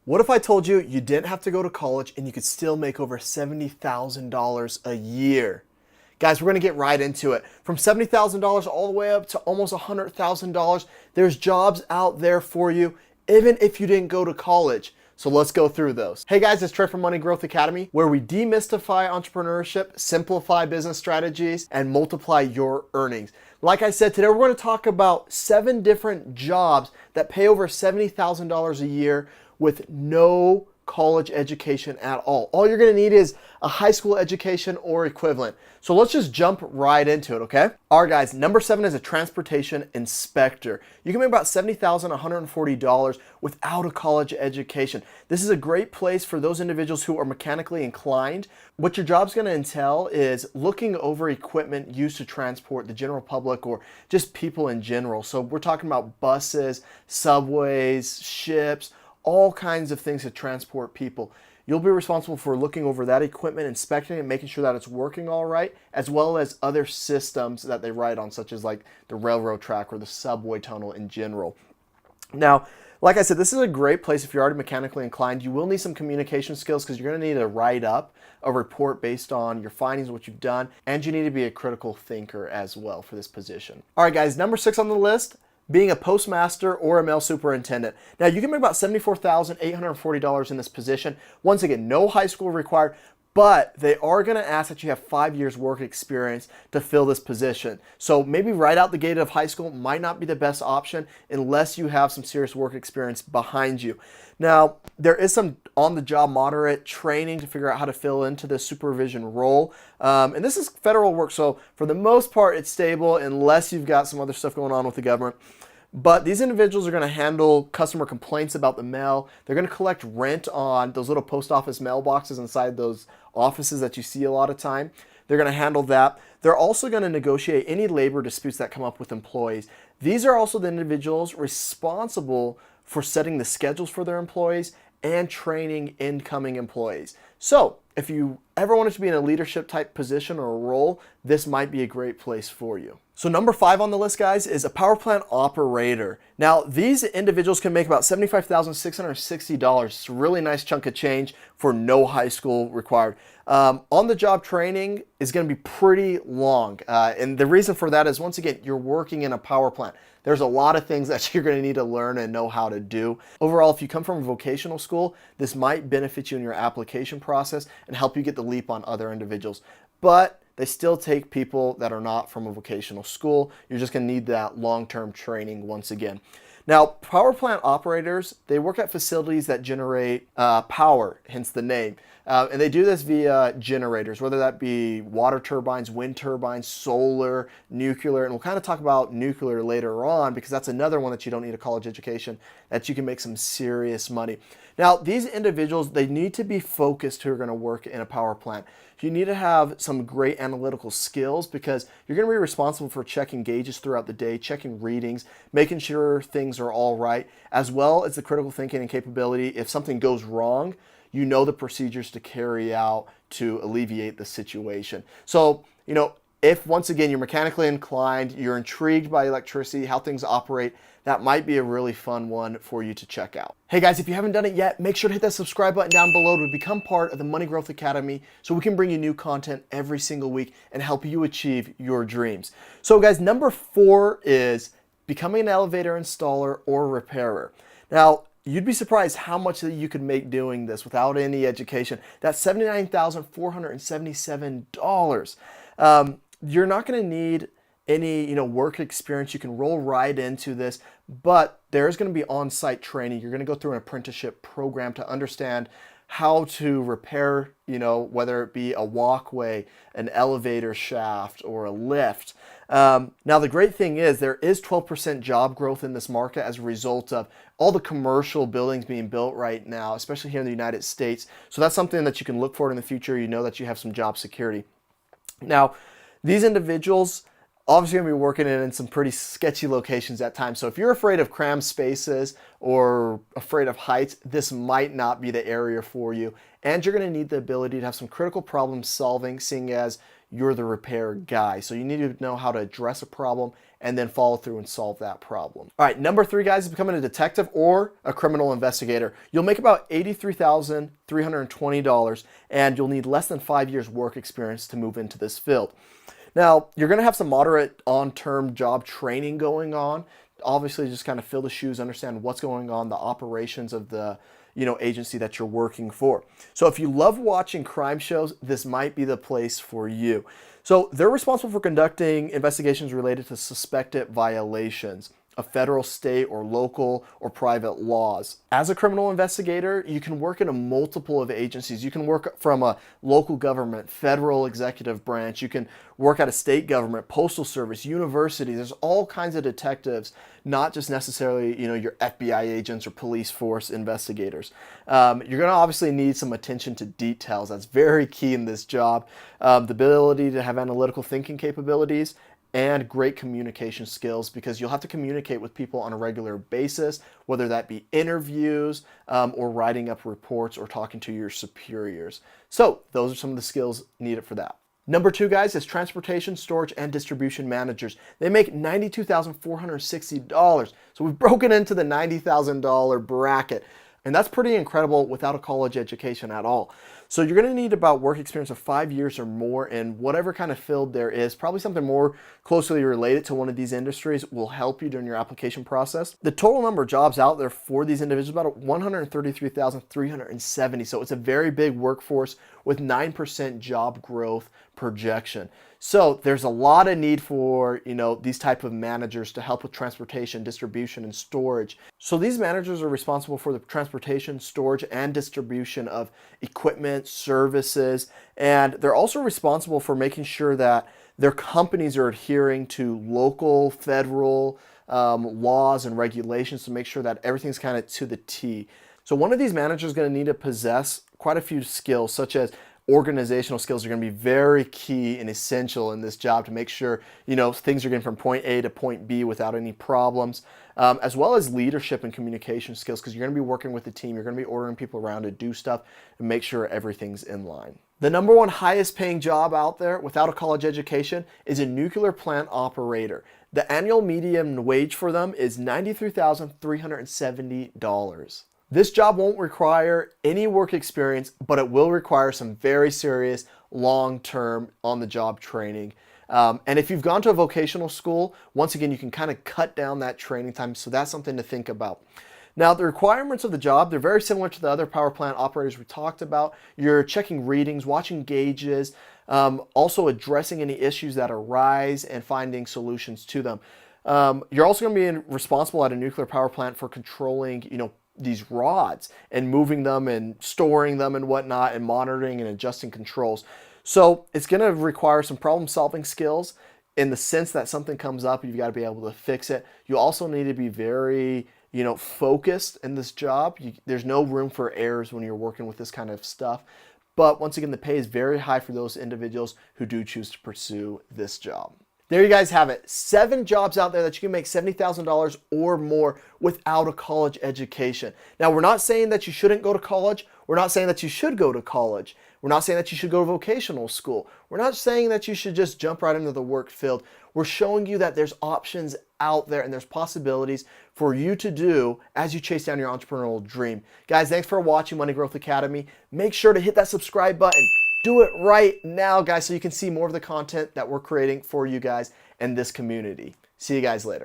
What if I told you you didn't have to go to college and you could still make over $70,000 a year? Guys, we're going to get right into it. From $70,000 all the way up to almost $100,000, there's jobs out there for you, even if you didn't go to college. So let's go through those. Hey guys, it's Trey from Money Growth Academy, where we demystify entrepreneurship, simplify business strategies, and multiply your earnings. Like I said, today we're going to talk about 7 different jobs that pay over $70,000 a year with no college education at all. All you're going to need is a high school education or equivalent. So let's just jump right into it, okay? All right, guys, number 7 is a transportation inspector. You can make about $70,140 without a college education. This is a great place for those individuals who are mechanically inclined. What your job's going to entail is looking over equipment used to transport the general public or just people in general. So we're talking about buses, subways, ships, all kinds of things to transport people. You'll be responsible for looking over that equipment, inspecting it, and making sure that it's working all right, as well as other systems that they ride on, such as like the railroad track or the subway tunnel in general. Now, like I said, this is a great place if you're already mechanically inclined. You will need some communication skills because you're going to need to write up a report based on your findings, what you've done, and you need to be a critical thinker as well for this position. All right, guys, number 6 on the list, being a postmaster or a mail superintendent. Now, you can make about $74,840 in this position. Once again, no high school required, but they are going to ask that you have 5 years work experience to fill this position. So maybe right out the gate of high school might not be the best option unless you have some serious work experience behind you. Now, there is some on-the-job moderate training to figure out how to fill into this supervision role. And this is federal work, so for the most part, it's stable unless you've got some other stuff going on with the government. But these individuals are going to handle customer complaints about the mail. They're going to collect rent on those little post office mailboxes inside those offices that you see a lot of time. They're going to handle that. They're also going to negotiate any labor disputes that come up with employees. These are also the individuals responsible for setting the schedules for their employees and training incoming employees. So if you ever wanted to be in a leadership type position or a role, this might be a great place for you. So number 5 on the list, guys, is a power plant operator. Now, these individuals can make about $75,660. It's a really nice chunk of change for no high school required. On-the-job training is going to be pretty long. And the reason for that is, once again, you're working in a power plant. There's a lot of things that you're going to need to learn and know how to do. Overall, if you come from a vocational school, this might benefit you in your application process and help you get the leap on other individuals. But they still take people that are not from a vocational school. You're just going to need that long-term training once again. Now, power plant operators, they work at facilities that generate power, hence the name. And they do this via generators, whether that be water turbines, wind turbines, solar, nuclear. And we'll kind of talk about nuclear later on because that's another one that you don't need a college education, that you can make some serious money. Now, these individuals, they need to be focused who are going to work in a power plant. You need to have some great analytical skills because you're going to be responsible for checking gauges throughout the day, checking readings, making sure things are all right, as well as the critical thinking and capability. If something goes wrong, you know the procedures to carry out to alleviate the situation. So, if once again you're mechanically inclined, you're intrigued by electricity, how things operate, that might be a really fun one for you to check out. Hey guys, if you haven't done it yet, make sure to hit that subscribe button down below to become part of the Money Growth Academy so we can bring you new content every single week and help you achieve your dreams. So guys, number 4 is becoming an elevator installer or repairer. Now, you'd be surprised how much that you could make doing this without any education. That's $79,477. You're not going to need any work experience. You can roll right into this, but there's going to be on-site training. You're going to go through an apprenticeship program to understand how to repair, whether it be a walkway, an elevator shaft, or a lift. Now, the great thing is there is 12% job growth in this market as a result of all the commercial buildings being built right now, especially here in the United States. So that's something that you can look for in the future. You know that you have some job security. Now, these individuals, obviously going to be working in some pretty sketchy locations at times. So if you're afraid of crammed spaces or afraid of heights, this might not be the area for you. And you're going to need the ability to have some critical problem solving, seeing as you're the repair guy. So you need to know how to address a problem and then follow through and solve that problem. All right, number 3, guys, is becoming a detective or a criminal investigator. You'll make about $83,320, and you'll need less than 5 years work experience to move into this field. Now, you're going to have some moderate on-term job training going on. Obviously, just kind of fill the shoes, understand what's going on, the operations of the agency that you're working for. So if you love watching crime shows, this might be the place for you. So they're responsible for conducting investigations related to suspected violations of federal, state, or local or private laws. As a criminal investigator, you can work in a multiple of agencies. You can work from a local government, federal executive branch. You can work at a state government, postal service, university. There's all kinds of detectives, not just necessarily, your FBI agents or police force investigators. You're going to obviously need some attention to details. That's very key in this job. The ability to have analytical thinking capabilities and great communication skills, because you'll have to communicate with people on a regular basis, whether that be interviews or writing up reports or talking to your superiors. So those are some of the skills needed for that. Number 2, guys, is transportation, storage, and distribution managers. They make $92,460. So we've broken into the $90,000 bracket. And that's pretty incredible without a college education at all. So you're going to need about work experience of 5 years or more in whatever kind of field there is. Probably something more closely related to one of these industries will help you during your application process. The total number of jobs out there for these individuals is about 133,370. So it's a very big workforce with 9% job growth projection. So there's a lot of need for, these type of managers to help with transportation, distribution, and storage. So these managers are responsible for the transportation, storage, and distribution of equipment, services, and they're also responsible for making sure that their companies are adhering to local, federal laws and regulations to make sure that everything's kind of to the T. So one of these managers is going to need to possess quite a few skills, such as organizational skills are going to be very key and essential in this job to make sure, things are getting from point A to point B without any problems, as well as leadership and communication skills, because you're going to be working with the team. You're going to be ordering people around to do stuff and make sure everything's in line. The number 1 highest paying job out there without a college education is a nuclear plant operator. The annual median wage for them is $93,370. This job won't require any work experience, but it will require some very serious long-term on-the-job training. And if you've gone to a vocational school, once again, you can kind of cut down that training time. So that's something to think about. Now, the requirements of the job, they're very similar to the other power plant operators we talked about. You're checking readings, watching gauges, also addressing any issues that arise and finding solutions to them. You're also going to be responsible at a nuclear power plant for controlling, these rods and moving them and storing them and whatnot, and monitoring and adjusting controls. So it's going to require some problem solving skills in the sense that something comes up, you've got to be able to fix it. You also need to be very, focused in this job. There's no room for errors when you're working with this kind of stuff. But once again, the pay is very high for those individuals who do choose to pursue this job. There you guys have it. 7 jobs out there that you can make $70,000 or more without a college education. Now, we're not saying that you shouldn't go to college. We're not saying that you should go to college. We're not saying that you should go to vocational school. We're not saying that you should just jump right into the work field. We're showing you that there's options out there and there's possibilities for you to do as you chase down your entrepreneurial dream. Guys, thanks for watching Money Growth Academy. Make sure to hit that subscribe button. Do it right now, guys, so you can see more of the content that we're creating for you guys and this community. See you guys later.